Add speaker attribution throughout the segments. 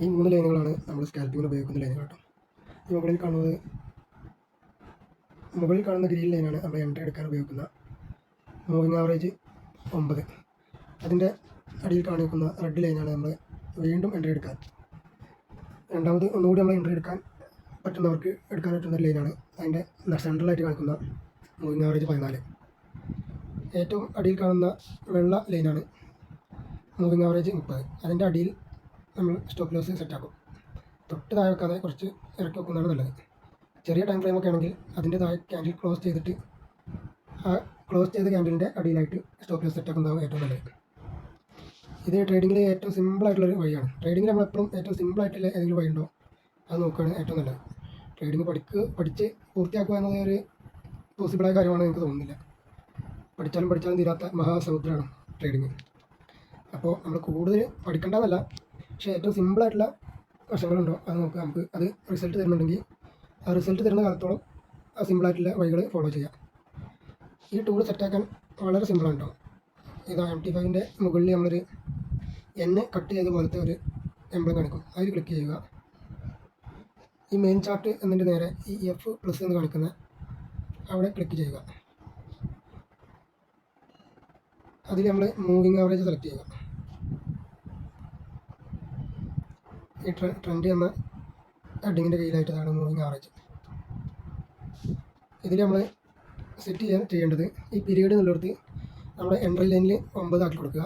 Speaker 1: ഈ 3 ലൈനുകളാണ് നമ്മൾ സ്കാൽപ്പിങ്ങിന് ഉപയോഗിക്കുന്ന ലൈനുകൾ കേട്ടോ. ഈ മുകളിൽ കാണുന്ന ഗ്രീൻ ലൈനാണ് നമ്മൾ എൻട്രി എടുക്കാൻ ഉപയോഗിക്കുന്ന മൂവിങ് ആവറേജ് 9. അതിൻ്റെ അടിയിൽ കാണിക്കുന്ന റെഡ് ലൈനാണ് നമ്മൾ വീണ്ടും എൻട്രി എടുക്കാൻ ഒന്നുകൂടി നമ്മൾ എൻട്രി എടുക്കാൻ പറ്റുന്നവർക്ക് എടുക്കാൻ പറ്റുന്ന ലൈനാണ്. അതിൻ്റെ സെൻട്രലായിട്ട് കാണിക്കുന്ന മൂവിങ് ആവറേജ് 14. ഏറ്റവും അടിയിൽ കാണുന്ന വെള്ള ലൈനാണ് മൂവിങ് ആവറേജ് 30. അതിൻ്റെ അടിയിൽ നമ്മൾ സ്റ്റോപ്പ് ലോസ് സെറ്റാക്കും. തൊട്ട് താഴെ വെക്കാതെ കുറച്ച് ഇറക്കി വെക്കുന്നതാണ് നല്ലത്. ചെറിയ ടൈം ഫ്രെയിമൊക്കെ ആണെങ്കിൽ അതിൻ്റെ താഴെ ക്യാൻഡിൽ ക്ലോസ് ചെയ്തിട്ട് ആ ക്ലോസ് ചെയ്ത ക്യാൻഡിലിൻ്റെ അടിയിലായിട്ട് സ്റ്റോപ്പ് ലോസ് സെറ്റാക്കുന്നതാണ് ഏറ്റവും നല്ലത്. ഇത് ട്രേഡിങ്ങിൽ ഏറ്റവും സിമ്പിളായിട്ടുള്ളൊരു വഴിയാണ്. ട്രേഡിങ്ങിൽ നമ്മളെപ്പോഴും ഏറ്റവും സിമ്പിളായിട്ടുള്ള ഏതെങ്കിലും വഴി ഉണ്ടോ അത് നോക്കുകയാണ് ഏറ്റവും നല്ലത്. ട്രേഡിങ് പഠിച്ച് പൂർത്തിയാക്കുക എന്നത് ഒരു പോസിബിളായ കാര്യമാണെന്ന് എനിക്ക് തോന്നുന്നില്ല. പഠിച്ചാലും തീരാത്ത മഹാസമുദ്രമാണ് ട്രേഡിങ്. അപ്പോൾ നമ്മൾ കൂടുതൽ പഠിക്കേണ്ടതല്ല, പക്ഷേ ഏറ്റവും സിമ്പിളായിട്ടുള്ള വശങ്ങളുണ്ടോ അത് നോക്കുക. നമുക്ക് അത് റിസൾട്ട് തരുന്നുണ്ടെങ്കിൽ ആ റിസൾട്ട് തരുന്ന കാലത്തോളം ആ സിമ്പിളായിട്ടുള്ള വഴികൾ ഫോളോ ചെയ്യാം. ഈ ടൂൾ സെറ്റാക്കാൻ വളരെ സിമ്പിളാണ് കേട്ടോ. ഇതാ MT5ൻ്റെ മുകളിൽ നമ്മളൊരു കട്ട് ചെയ്ത പോലത്തെ ഒരു എംബ്ലം കാണിക്കും. അതിൽ ക്ലിക്ക് ചെയ്യുക. ഈ മെയിൻ ചാർട്ട് എന്നതിൻ്റെ നേരെ ഈ F+ എന്ന് കാണിക്കുന്ന അവിടെ ക്ലിക്ക് ചെയ്യുക. അതിൽ നമ്മൾ മൂവിങ് ആവറേജ് സെലക്ട് ചെയ്യുക. ഈ ട്രെൻഡ് എന്ന ഹെഡിങ്ങിൻ്റെ കീഴിലായിട്ടാണ് മൂവിങ് ആവറേജ്. ഇതിൽ നമ്മൾ സെറ്റ് ചെയ്യേണ്ടത് ഈ പീരീഡ് എന്നുള്ളിടത്ത് നമ്മുടെ എൻട്രി ലൈനിൽ 9 ആക്കി കൊടുക്കുക.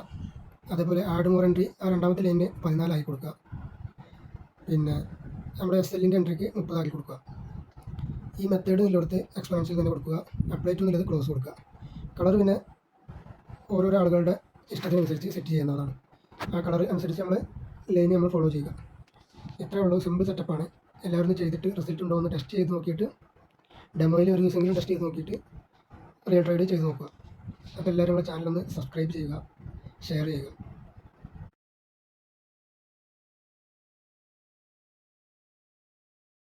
Speaker 1: അതേപോലെ ആഡ് മോർ എൻട്രി ആ രണ്ടാമത്തെ ലൈനിൽ 14 ആക്കി കൊടുക്കുക. പിന്നെ നമ്മുടെ SLൻ്റെ എൻട്രിക്ക് 30 ആക്കി കൊടുക്കുക. ഈ മെത്തേഡ് എന്നുള്ളിടത്ത് എക്സ്പാൻഷൻ തന്നെ കൊടുക്കുക. അപ്ലൈ ടു എന്നുള്ളത് ക്ലോസ് കൊടുക്കുക. കളർ പിന്നെ ഓരോരോ ആളുകളുടെ ഇഷ്ടത്തിനനുസരിച്ച് സെറ്റ് ചെയ്യുന്നതാണ്. ആ കളർ അനുസരിച്ച് ലൈൻ നമ്മൾ ഫോളോ ചെയ്യുക. ഇത്രയേ ഉള്ളൂ. സിമ്പിൾ സെറ്റപ്പാണ്. എല്ലാവരും ചെയ്തിട്ട് റിസൾട്ട് ഉണ്ടോ എന്ന് ടെസ്റ്റ് ചെയ്ത് നോക്കിയിട്ട് ഡെമോയിൽ ഒരു ദിവസമെങ്കിലും ടെസ്റ്റ് ചെയ്ത് നോക്കിയിട്ട് റിയൽ ട്രേഡ് ചെയ്ത് നോക്കുക. അപ്പോൾ എല്ലാവരും നമ്മുടെ ചാനലൊന്ന് സബ്സ്ക്രൈബ് ചെയ്യുക, ഷെയർ ചെയ്യുക.